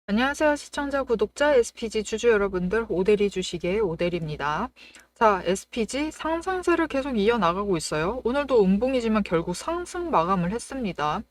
안녕하세요. 시청자, 구독자, SPG 주주 여러분들, 오대리 주식의 오대리입니다. 자, SPG 상승세를 계속 이어나가고 있어요. 오늘도 음봉이지만 결국 상승 마감을 했습니다.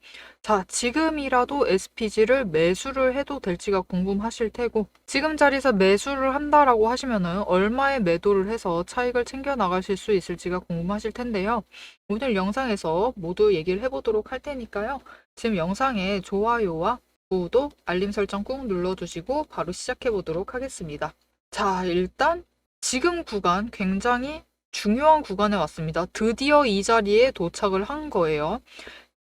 자, 지금이라도 SPG를 매수를 해도 될지가 궁금하실 테고, 지금 자리에서 매수를 한다라고 하시면은 얼마에 매도를 해서 차익을 챙겨 나가실 수 있을지가 궁금하실 텐데요. 오늘 영상에서 모두 얘기를 해보도록 할 테니까요. 지금 영상에 좋아요와 구독, 알림 설정 꾹 눌러주시고 바로 시작해 보도록 하겠습니다. 자, 일단 지금 구간 굉장히 중요한 구간에 왔습니다. 드디어 이 자리에 도착을 한 거예요.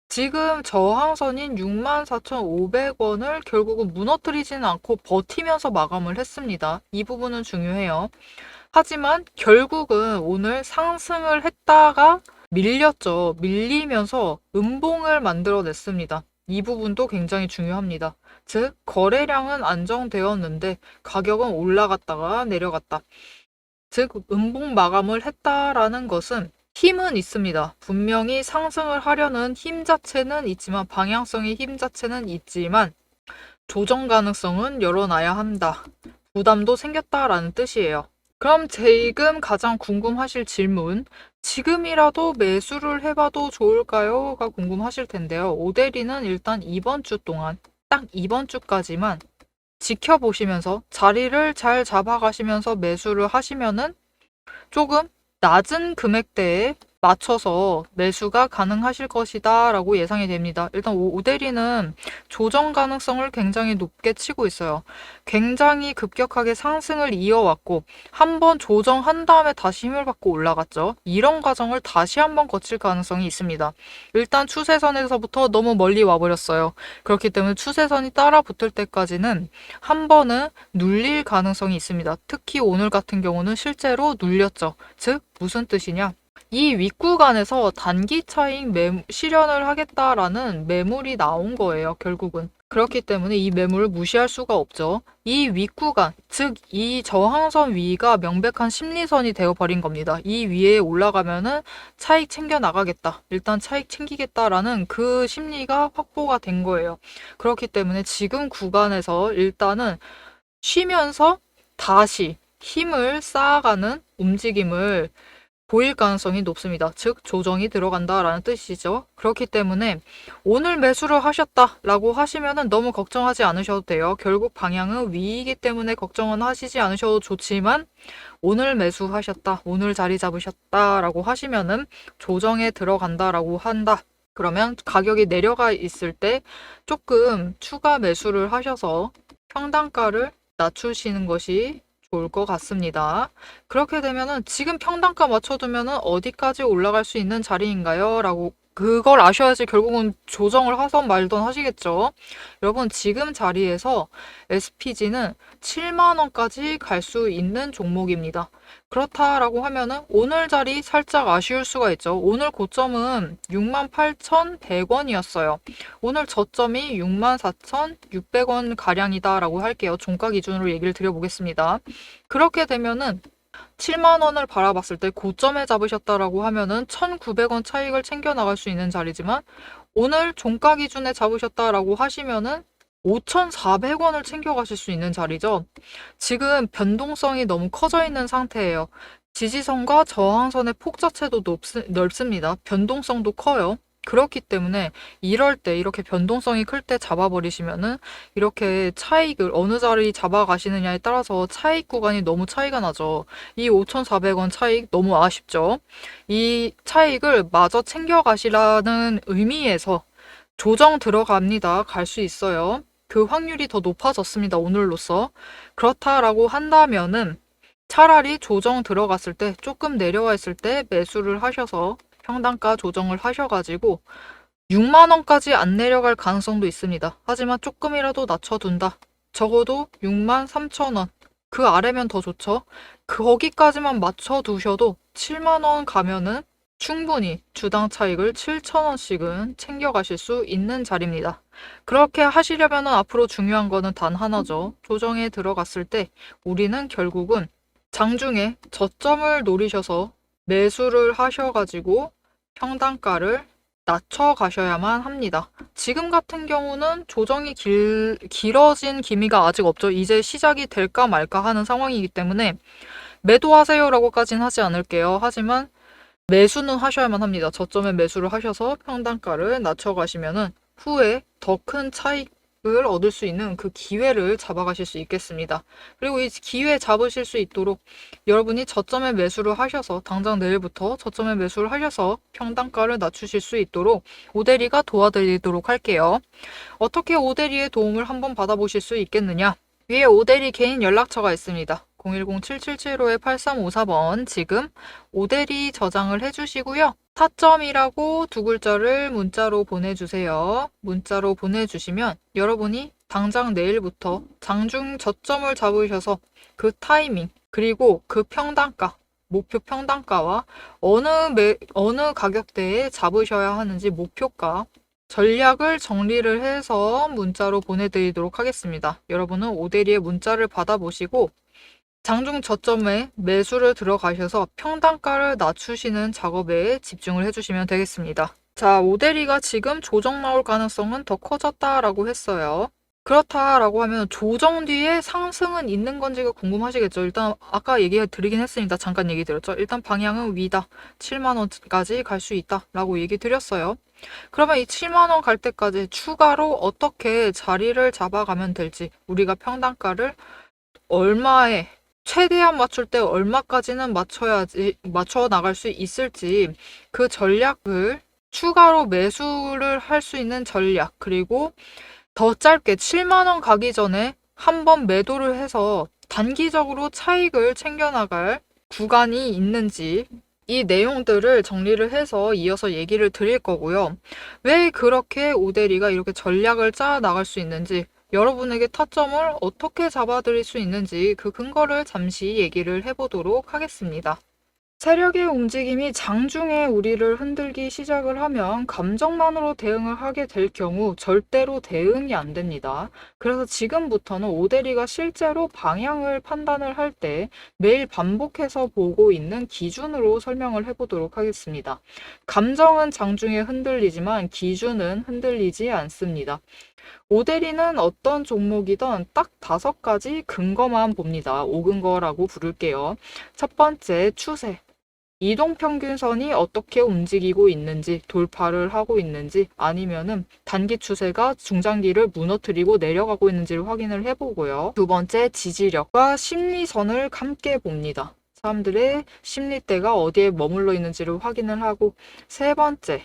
지금 저항선인 64,500원을 결국은 무너뜨리지는 않고 버티면서 마감을 했습니다. 이 부분은 중요해요. 하지만 결국은 오늘 상승을 했다가 밀렸죠. 밀리면서 음봉을 만들어냈습니다. 이 부분도 굉장히 중요합니다. 즉, 거래량은 안정되었는데 가격은 올라갔다가 내려갔다. 즉, 음봉 마감을 했다라는 것은 힘은 있습니다. 분명히 상승을 하려는 힘 자체는 있지만, 방향성의 힘 자체는 있지만, 조정 가능성은 열어놔야 한다. 부담도 생겼다라는 뜻이에요. 그럼 지금 가장 궁금하실 질문, 지금이라도 매수를 해봐도 좋을까요? 가 궁금하실 텐데요. 오데리는 일단 이번 주 동안, 딱 이번 주까지만 지켜보시면서 자리를 잘 잡아가시면서 매수를 하시면은 조금 낮은 금액대에 맞춰서 매수가 가능하실 것이다 라고 예상이 됩니다. 일단 오데리는 조정 가능성을 굉장히 높게 치고 있어요. 굉장히 급격하게 상승을 이어왔고 한번 조정한 다음에 다시 힘을 받고 올라갔죠. 이런 과정을 다시 한번 거칠 가능성이 있습니다. 일단 추세선에서부터 너무 멀리 와버렸어요. 그렇기 때문에 추세선이 따라 붙을 때까지는 한 번은 눌릴 가능성이 있습니다. 특히 오늘 같은 경우는 실제로 눌렸죠. 즉 무슨 뜻이냐? 이 윗구간에서 단기 차익 실현을 하겠다라는 매물이 나온 거예요, 결국은. 그렇기 때문에 이 매물을 무시할 수가 없죠. 이 윗구간, 즉 이 저항선 위가 명백한 심리선이 되어버린 겁니다. 이 위에 올라가면은 차익 챙겨 나가겠다. 일단 차익 챙기겠다라는 그 심리가 확보가 된 거예요. 그렇기 때문에 지금 구간에서 일단은 쉬면서 다시 힘을 쌓아가는 움직임을 보일 가능성이 높습니다. 즉 조정이 들어간다라는 뜻이죠. 그렇기 때문에 오늘 매수를 하셨다라고 하시면은 너무 걱정하지 않으셔도 돼요. 결국 방향은 위이기 때문에 걱정은 하시지 않으셔도 좋지만 오늘 매수하셨다, 오늘 자리 잡으셨다라고 하시면은 조정에 들어간다라고 한다. 그러면 가격이 내려가 있을 때 조금 추가 매수를 하셔서 평단가를 낮추시는 것이 좋을 것 같습니다. 그렇게 되면은 지금 평단가 맞춰두면은 어디까지 올라갈 수 있는 자리인가요? 라고 그걸 아셔야지 결국은 조정을 하던 말던 하시겠죠. 여러분 지금 자리에서 SPG는 7만 원까지 갈 수 있는 종목입니다. 그렇다라고 하면은 오늘 자리 살짝 아쉬울 수가 있죠. 오늘 고점은 68,100원이었어요. 오늘 저점이 64,600원 가량이다라고 할게요. 종가 기준으로 얘기를 드려보겠습니다. 그렇게 되면은 7만 원을 바라봤을 때 고점에 잡으셨다라고 하면은 1,900원 차익을 챙겨 나갈 수 있는 자리지만 오늘 종가 기준에 잡으셨다라고 하시면은 5,400원을 챙겨가실 수 있는 자리죠. 지금 변동성이 너무 커져 있는 상태예요. 지지선과 저항선의 폭 자체도 넓습니다. 변동성도 커요. 그렇기 때문에 이럴 때 이렇게 변동성이 클 때 잡아버리시면은 이렇게 차익을 어느 자리 잡아가시느냐에 따라서 차익 구간이 너무 차이가 나죠. 이 5,400원 차익 너무 아쉽죠. 이 차익을 마저 챙겨가시라는 의미에서 조정 들어갑니다. 갈 수 있어요. 그 확률이 더 높아졌습니다. 오늘로써. 그렇다라고 한다면은 차라리 조정 들어갔을 때 조금 내려와 있을 때 매수를 하셔서 평단가 조정을 하셔가지고 6만 원까지 안 내려갈 가능성도 있습니다. 하지만 조금이라도 낮춰둔다. 적어도 6만 3천 원. 그 아래면 더 좋죠. 거기까지만 맞춰두셔도 7만 원 가면은 충분히 주당 차익을 7천 원씩은 챙겨가실 수 있는 자리입니다. 그렇게 하시려면 앞으로 중요한 거는 단 하나죠. 조정에 들어갔을 때 우리는 결국은 장중에 저점을 노리셔서 매수를 하셔가지고 평단가를 낮춰가셔야만 합니다. 지금 같은 경우는 조정이 길어진 기미가 아직 없죠. 이제 시작이 될까 말까 하는 상황이기 때문에 매도하세요라고까지는 하지 않을게요. 하지만 매수는 하셔야만 합니다. 저점에 매수를 하셔서 평단가를 낮춰가시면은 후에 더 큰 차익을 얻을 수 있는 그 기회를 잡아가실 수 있겠습니다. 그리고 이 기회 잡으실 수 있도록 여러분이 저점에 매수를 하셔서 당장 내일부터 저점에 매수를 하셔서 평단가를 낮추실 수 있도록 오대리가 도와드리도록 할게요. 어떻게 오대리의 도움을 한번 받아보실 수 있겠느냐? 위에 오대리 개인 연락처가 있습니다. 010-7775-8354번 지금 오대리 저장을 해주시고요. 타점이라고 두 글자를 문자로 보내주세요. 문자로 보내주시면 여러분이 당장 내일부터 장중 저점을 잡으셔서 그 타이밍 그리고 그 평단가 목표 평단가와 어느 가격대에 잡으셔야 하는지 목표가 전략을 정리를 해서 문자로 보내드리도록 하겠습니다. 여러분은 오대리의 문자를 받아보시고 장중 저점에 매수를 들어가셔서 평단가를 낮추시는 작업에 집중을 해주시면 되겠습니다. 자, 오대리가 지금 조정 나올 가능성은 더 커졌다라고 했어요. 그렇다라고 하면 조정 뒤에 상승은 있는 건지가 궁금하시겠죠. 일단 아까 얘기 드리긴 했습니다. 잠깐 얘기 드렸죠. 일단 방향은 위다. 7만 원까지 갈 수 있다라고 얘기 드렸어요. 그러면 이 7만 원 갈 때까지 추가로 어떻게 자리를 잡아가면 될지 우리가 평단가를 얼마에 최대한 맞출 때 얼마까지는 맞춰 나갈 수 있을지 그 전략을 추가로 매수를 할 수 있는 전략 그리고 더 짧게 7만 원 가기 전에 한번 매도를 해서 단기적으로 차익을 챙겨나갈 구간이 있는지 이 내용들을 정리를 해서 이어서 얘기를 드릴 거고요. 왜 그렇게 오대리가 이렇게 전략을 짜 나갈 수 있는지 여러분에게 타점을 어떻게 잡아드릴 수 있는지 그 근거를 잠시 얘기를 해보도록 하겠습니다. 세력의 움직임이 장중에 우리를 흔들기 시작을 하면 감정만으로 대응을 하게 될 경우 절대로 대응이 안 됩니다. 그래서 지금부터는 오대리가 실제로 방향을 판단을 할 때 매일 반복해서 보고 있는 기준으로 설명을 해보도록 하겠습니다. 감정은 장중에 흔들리지만 기준은 흔들리지 않습니다. 오대리는 어떤 종목이든 딱 5가지 근거만 봅니다. 5근거라고 부를게요. 첫 번째, 추세. 이동평균선이 어떻게 움직이고 있는지, 돌파를 하고 있는지, 아니면은 단기 추세가 중장기를 무너뜨리고 내려가고 있는지를 확인을 해보고요. 두 번째, 지지력과 심리선을 함께 봅니다. 사람들의 심리대가 어디에 머물러 있는지를 확인을 하고, 세 번째,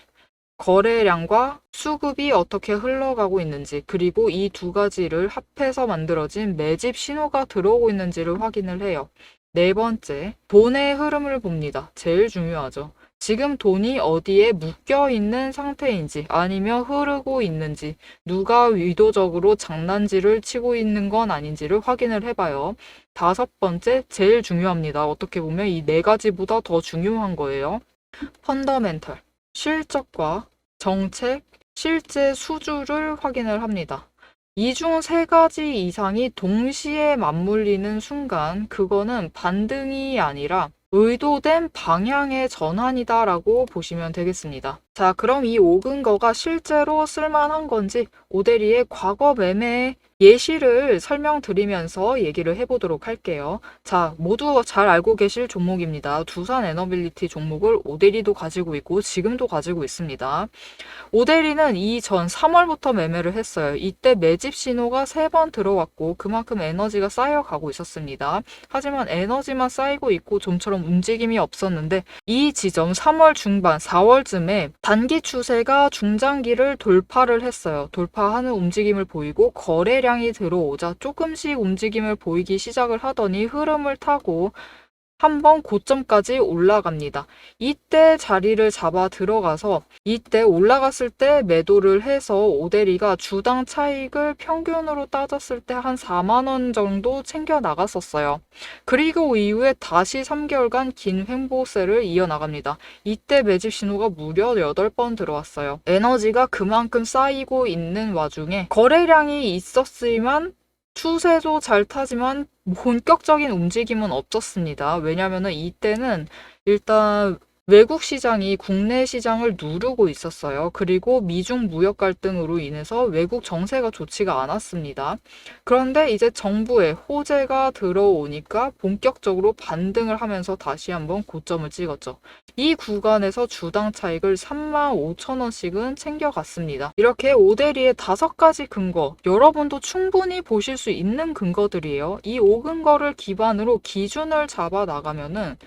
거래량과 수급이 어떻게 흘러가고 있는지, 그리고 이 2가지를 합해서 만들어진 매집 신호가 들어오고 있는지를 확인을 해요. 네 번째, 돈의 흐름을 봅니다. 제일 중요하죠. 지금 돈이 어디에 묶여 있는 상태인지 아니면 흐르고 있는지 누가 의도적으로 장난질을 치고 있는 건 아닌지를 확인을 해봐요. 5번째, 제일 중요합니다. 어떻게 보면 이 4가지보다 더 중요한 거예요. 펀더멘털, 실적과 정책, 실제 수주를 확인을 합니다. 이 중 3가지 이상이 동시에 맞물리는 순간 그거는 반등이 아니라 의도된 방향의 전환이다라고 보시면 되겠습니다. 자, 그럼 이 5근거가 실제로 쓸만한 건지 오대리의 과거 매매 예시를 설명드리면서 얘기를 해보도록 할게요. 자, 모두 잘 알고 계실 종목입니다. 두산 에너빌리티 종목을 오대리도 가지고 있고 지금도 가지고 있습니다. 오대리는 이전 3월부터 매매를 했어요. 이때 매집 신호가 3번 들어왔고 그만큼 에너지가 쌓여가고 있었습니다. 하지만 에너지만 쌓이고 있고 좀처럼 움직임이 없었는데 이 지점 3월 중반 4월쯤에 단기 추세가 중장기를 돌파를 했어요. 돌파하는 움직임을 보이고 거래량이 들어오자 조금씩 움직임을 보이기 시작을 하더니 흐름을 타고 한번 고점까지 올라갑니다. 이때 자리를 잡아 들어가서 이때 올라갔을 때 매도를 해서 오대리가 주당 차익을 평균으로 따졌을 때 한 4만 원 정도 챙겨 나갔었어요. 그리고 이후에 다시 3개월간 긴 횡보세를 이어나갑니다. 이때 매집 신호가 무려 8번 들어왔어요. 에너지가 그만큼 쌓이고 있는 와중에 거래량이 있었지만 추세도 잘 타지만 본격적인 움직임은 없었습니다. 왜냐면은 이때는 일단 외국 시장이 국내 시장을 누르고 있었어요. 그리고 미중 무역 갈등으로 인해서 외국 정세가 좋지가 않았습니다. 그런데 이제 정부의 호재가 들어오니까 본격적으로 반등을 하면서 다시 한번 고점을 찍었죠. 이 구간에서 주당 차익을 35,000원씩은 챙겨갔습니다. 이렇게 오데리의 5가지 근거, 여러분도 충분히 보실 수 있는 근거들이에요. 이 5근거를 기반으로 기준을 잡아 나가면은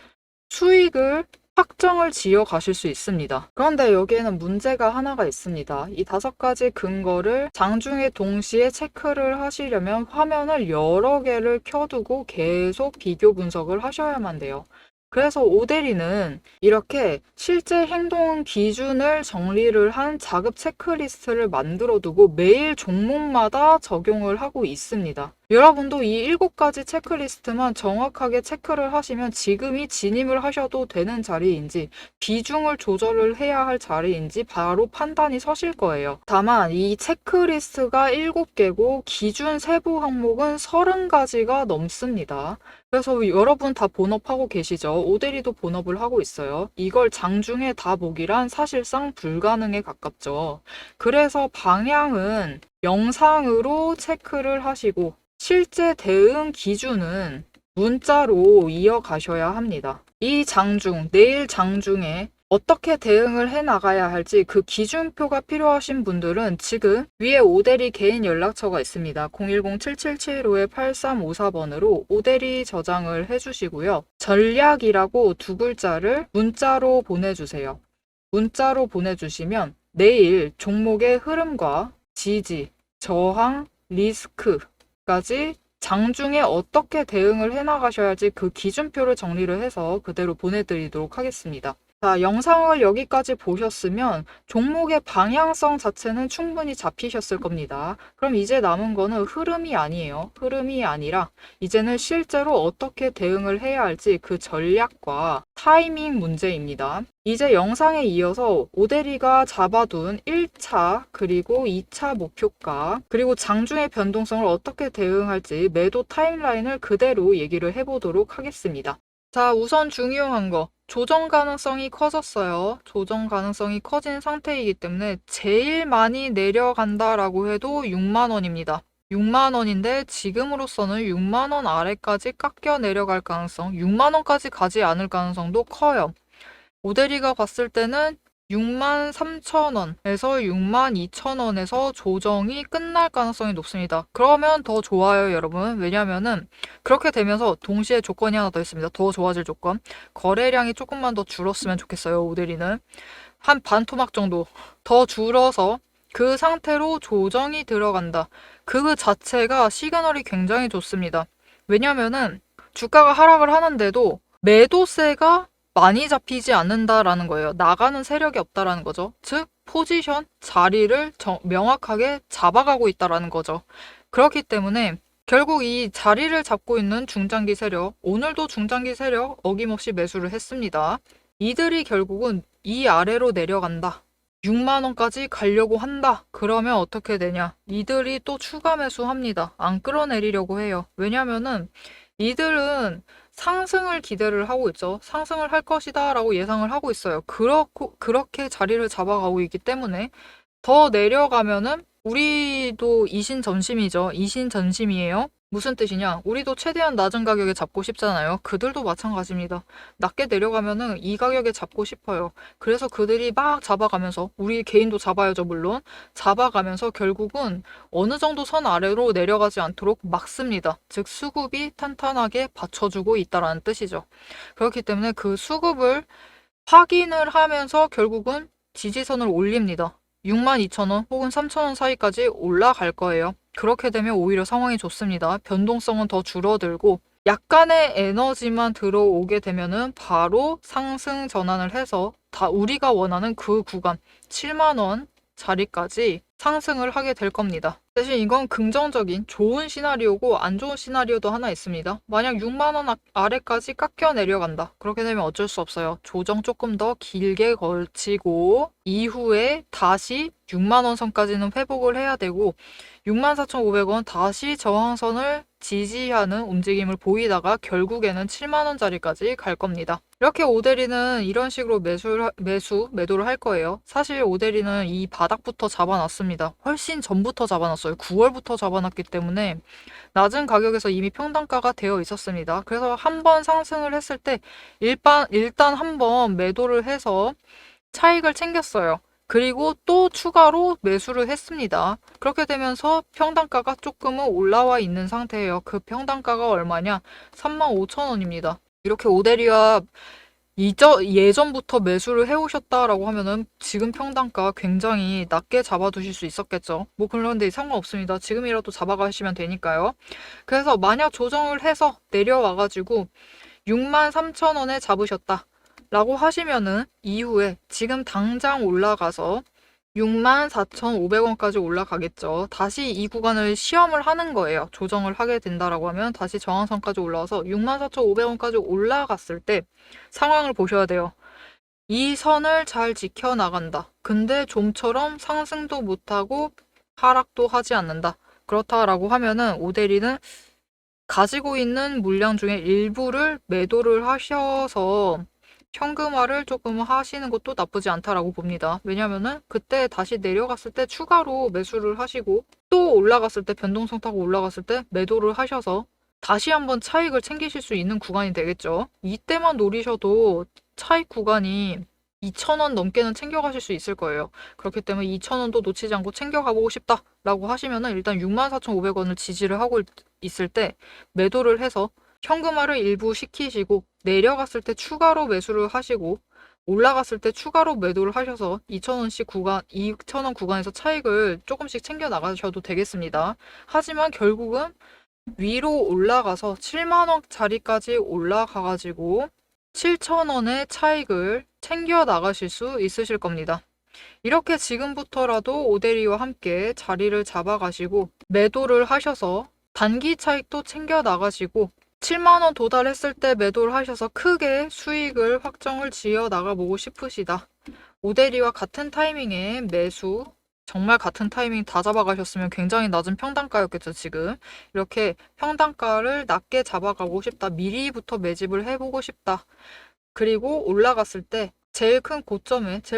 수익을 확정을 지어 가실 수 있습니다. 그런데 여기에는 문제가 하나가 있습니다. 이 5가지 근거를 장중에 동시에 체크를 하시려면 화면을 여러 개를 켜두고 계속 비교 분석을 하셔야만 돼요. 그래서 오데리는 이렇게 실제 행동 기준을 정리를 한 자급 체크리스트를 만들어 두고 매일 종목마다 적용을 하고 있습니다. 여러분도 이 7가지 체크리스트만 정확하게 체크를 하시면 지금이 진입을 하셔도 되는 자리인지 비중을 조절을 해야 할 자리인지 바로 판단이 서실 거예요. 다만 이 체크리스트가 7개고 기준 세부 항목은 30가지가 넘습니다. 그래서 여러분 다 본업하고 계시죠? 오데리도 본업을 하고 있어요. 이걸 장중에 다 보기란 사실상 불가능에 가깝죠. 그래서 방향은 영상으로 체크를 하시고 실제 대응 기준은 문자로 이어가셔야 합니다. 이 장중, 내일 장중에 어떻게 대응을 해 나가야 할지 그 기준표가 필요하신 분들은 지금 위에 오데리 개인 연락처가 있습니다. 010-7775-8354번으로 오데리 저장을 해주시고요. 전략이라고 2글자를 문자로 보내주세요. 문자로 보내주시면 내일 종목의 흐름과 지지, 저항, 리스크까지 장중에 어떻게 대응을 해나가셔야 할지 그 기준표를 정리를 해서 그대로 보내드리도록 하겠습니다. 자, 영상을 여기까지 보셨으면 종목의 방향성 자체는 충분히 잡히셨을 겁니다. 그럼 이제 남은 거는 흐름이 아니에요. 흐름이 아니라 이제는 실제로 어떻게 대응을 해야 할지 그 전략과 타이밍 문제입니다. 이제 영상에 이어서 오데리가 잡아둔 1차 그리고 2차 목표가 그리고 장중의 변동성을 어떻게 대응할지 매도 타임라인을 그대로 얘기를 해보도록 하겠습니다. 자, 우선 중요한 거. 조정 가능성이 커졌어요. 조정 가능성이 커진 상태이기 때문에 제일 많이 내려간다라고 해도 6만 원입니다. 6만 원인데 지금으로서는 6만 원 아래까지 깎여 내려갈 가능성, 6만 원까지 가지 않을 가능성도 커요. 오데리가 봤을 때는 63,000원에서 62,000원에서 조정이 끝날 가능성이 높습니다. 그러면 더 좋아요, 여러분. 왜냐면은 그렇게 되면서 동시에 조건이 하나 더 있습니다. 더 좋아질 조건. 거래량이 조금만 더 줄었으면 좋겠어요, 오데리는. 한 반토막 정도 더 줄어서 그 상태로 조정이 들어간다. 그 자체가 시그널이 굉장히 좋습니다. 왜냐면은 주가가 하락을 하는데도 매도세가 많이 잡히지 않는다라는 거예요. 나가는 세력이 없다라는 거죠. 즉 포지션, 자리를 명확하게 잡아가고 있다라는 거죠. 그렇기 때문에 결국 이 자리를 잡고 있는 중장기 세력, 오늘도 중장기 세력 어김없이 매수를 했습니다. 이들이 결국은 이 아래로 내려간다. 6만 원까지 가려고 한다. 그러면 어떻게 되냐? 이들이 또 추가 매수합니다. 안 끌어내리려고 해요. 왜냐면은 이들은 상승을 기대를 하고 있죠. 상승을 할 것이다 라고 예상을 하고 있어요. 그렇게 자리를 잡아가고 있기 때문에 더 내려가면은 우리도 이신전심이죠. 이신전심이에요. 무슨 뜻이냐? 우리도 최대한 낮은 가격에 잡고 싶잖아요. 그들도 마찬가지입니다. 낮게 내려가면은 이 가격에 잡고 싶어요. 그래서 그들이 막 잡아가면서 우리 개인도 잡아야죠, 물론. 잡아가면서 결국은 어느 정도 선 아래로 내려가지 않도록 막습니다. 즉 수급이 탄탄하게 받쳐주고 있다라는 뜻이죠. 그렇기 때문에 그 수급을 확인을 하면서 결국은 지지선을 올립니다. 62,000원 혹은 3,000원 사이까지 올라갈 거예요. 그렇게 되면 오히려 상황이 좋습니다. 변동성은 더 줄어들고 약간의 에너지만 들어오게 되면은 바로 상승 전환을 해서 다 우리가 원하는 그 구간 7만 원 자리까지 상승을 하게 될 겁니다. 대신 이건 긍정적인 좋은 시나리오고 안 좋은 시나리오도 하나 있습니다. 만약 6만 원 아래까지 깎여 내려간다. 그렇게 되면 어쩔 수 없어요. 조정 조금 더 길게 걸치고 이후에 다시 6만 원 선까지는 회복을 해야 되고 64,500원 다시 저항선을 지지하는 움직임을 보이다가 결국에는 7만 원짜리까지 갈 겁니다. 이렇게 오데리는 이런 식으로 매도를 할 거예요. 사실 오데리는 이 바닥부터 잡아놨습니다. 훨씬 전부터 잡아놨어요. 9월부터 잡아놨기 때문에 낮은 가격에서 이미 평단가가 되어 있었습니다. 그래서 한번 상승을 했을 때 일단 한번 매도를 해서 차익을 챙겼어요. 그리고 또 추가로 매수를 했습니다. 그렇게 되면서 평단가가 조금은 올라와 있는 상태예요. 그 평단가가 얼마냐? 35,000원입니다. 이렇게 오데리와 예전부터 매수를 해오셨다라고 하면은 지금 평단가 굉장히 낮게 잡아두실 수 있었겠죠. 뭐 그런데 상관없습니다. 지금이라도 잡아가시면 되니까요. 그래서 만약 조정을 해서 내려와가지고 63,000원에 잡으셨다 라고 하시면은 이후에 지금 당장 올라가서 64,500원까지 올라가겠죠. 다시 이 구간을 시험을 하는 거예요. 조정을 하게 된다라고 하면 다시 저항선까지 올라와서 64,500원까지 올라갔을 때 상황을 보셔야 돼요. 이 선을 잘 지켜나간다. 근데 좀처럼 상승도 못하고 하락도 하지 않는다. 그렇다라고 하면은 오데리는 가지고 있는 물량 중에 일부를 매도를 하셔서 현금화를 조금 하시는 것도 나쁘지 않다라고 봅니다. 왜냐면은 그때 다시 내려갔을 때 추가로 매수를 하시고 또 올라갔을 때 변동성 타고 올라갔을 때 매도를 하셔서 다시 한번 차익을 챙기실 수 있는 구간이 되겠죠. 이때만 노리셔도 차익 구간이 2,000원 넘게는 챙겨가실 수 있을 거예요. 그렇기 때문에 2,000원도 놓치지 않고 챙겨가보고 싶다라고 하시면은 일단 64,500원을 지지를 하고 있을 때 매도를 해서 현금화를 일부 시키시고 내려갔을 때 추가로 매수를 하시고 올라갔을 때 추가로 매도를 하셔서 2,000원 구간에서 차익을 조금씩 챙겨 나가셔도 되겠습니다. 하지만 결국은 위로 올라가서 7만 원짜리까지 올라가가지고 7,000원의 차익을 챙겨 나가실 수 있으실 겁니다. 이렇게 지금부터라도 오데리와 함께 자리를 잡아가시고 매도를 하셔서 단기 차익도 챙겨 나가시고 7만 원 도달했을 때 매도를 하셔서 크게 수익을 확정을 지어 나가보고 싶으시다. 오데리와 같은 타이밍에 매수, 정말 같은 타이밍 다 잡아가셨으면 굉장히 낮은 평단가였겠죠, 지금. 이렇게 평단가를 낮게 잡아가고 싶다. 미리부터 매집을 해보고 싶다. 그리고 올라갔을 때 제일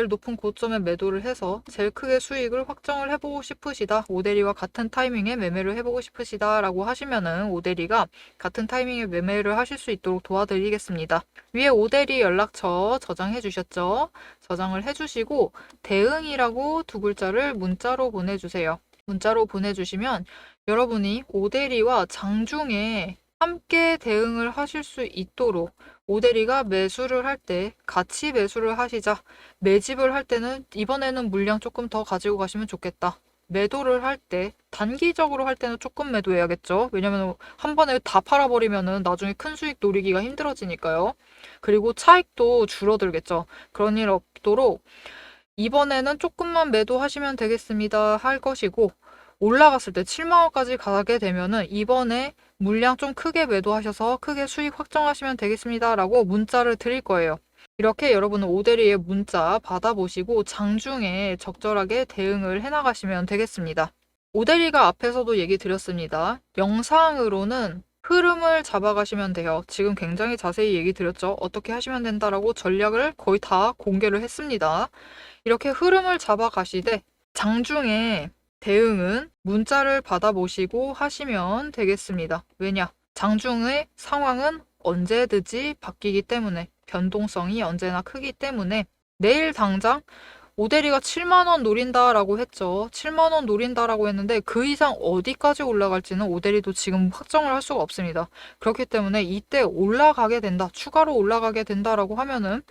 높은 고점에 매도를 해서 제일 크게 수익을 확정을 해보고 싶으시다. 오데리와 같은 타이밍에 매매를 해보고 싶으시다. 라고 하시면은 오데리가 같은 타이밍에 매매를 하실 수 있도록 도와드리겠습니다. 위에 오데리 연락처 저장해 주셨죠? 저장을 해주시고 대응이라고 두 글자를 문자로 보내주세요. 문자로 보내주시면 여러분이 오데리와 장중에 함께 대응을 하실 수 있도록 오데리가 매수를 할 때 같이 매수를 하시자. 매집을 할 때는 이번에는 물량 조금 더 가지고 가시면 좋겠다. 매도를 할 때, 단기적으로 할 때는 조금 매도해야겠죠. 왜냐면 한 번에 다 팔아버리면은 나중에 큰 수익 노리기가 힘들어지니까요. 그리고 차익도 줄어들겠죠. 그런 일 없도록 이번에는 조금만 매도하시면 되겠습니다. 할 것이고, 올라갔을 때 7만 원까지 가게 되면은 이번에 물량 좀 크게 매도하셔서 크게 수익 확정하시면 되겠습니다. 라고 문자를 드릴 거예요. 이렇게 여러분은 오데리의 문자 받아보시고 장중에 적절하게 대응을 해나가시면 되겠습니다. 오데리가 앞에서도 얘기 드렸습니다. 영상으로는 흐름을 잡아가시면 돼요. 지금 굉장히 자세히 얘기 드렸죠. 어떻게 하시면 된다라고 전략을 거의 다 공개를 했습니다. 이렇게 흐름을 잡아가시되 장중에 대응은 문자를 받아보시고 하시면 되겠습니다. 왜냐? 장중의 상황은 언제든지 바뀌기 때문에 변동성이 언제나 크기 때문에 내일 당장 오데리가 7만 원 노린다라고 했죠. 7만 원 노린다라고 했는데 그 이상 어디까지 올라갈지는 오데리도 지금 확정을 할 수가 없습니다. 그렇기 때문에 이때 올라가게 된다, 추가로 올라가게 된다라고 하면은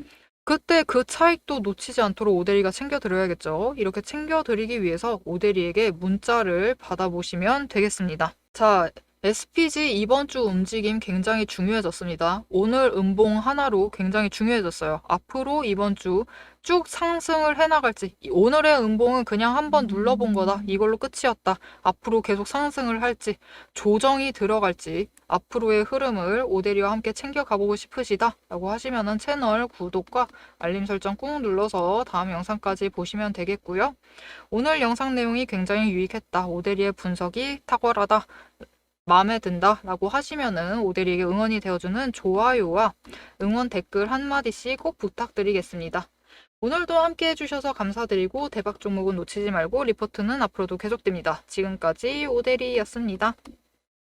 그때 그 차익도 놓치지 않도록 오데리가 챙겨드려야겠죠. 이렇게 챙겨드리기 위해서 오데리에게 문자를 받아보시면 되겠습니다. 자, SPG 이번 주 움직임 굉장히 중요해졌습니다. 오늘 음봉 하나로 굉장히 중요해졌어요. 앞으로 이번 주 쭉 상승을 해나갈지, 오늘의 음봉은 그냥 한번 눌러본 거다. 이걸로 끝이었다. 앞으로 계속 상승을 할지, 조정이 들어갈지, 앞으로의 흐름을 오데리와 함께 챙겨가보고 싶으시다 라고 하시면은 채널 구독과 알림 설정 꾹 눌러서 다음 영상까지 보시면 되겠고요. 오늘 영상 내용이 굉장히 유익했다. 오데리의 분석이 탁월하다. 마음에 든다 라고 하시면은 오대리에게 응원이 되어주는 좋아요와 응원 댓글 한마디씩 꼭 부탁드리겠습니다. 오늘도 함께 해주셔서 감사드리고 대박 종목은 놓치지 말고 리포트는 앞으로도 계속됩니다. 지금까지 오대리였습니다.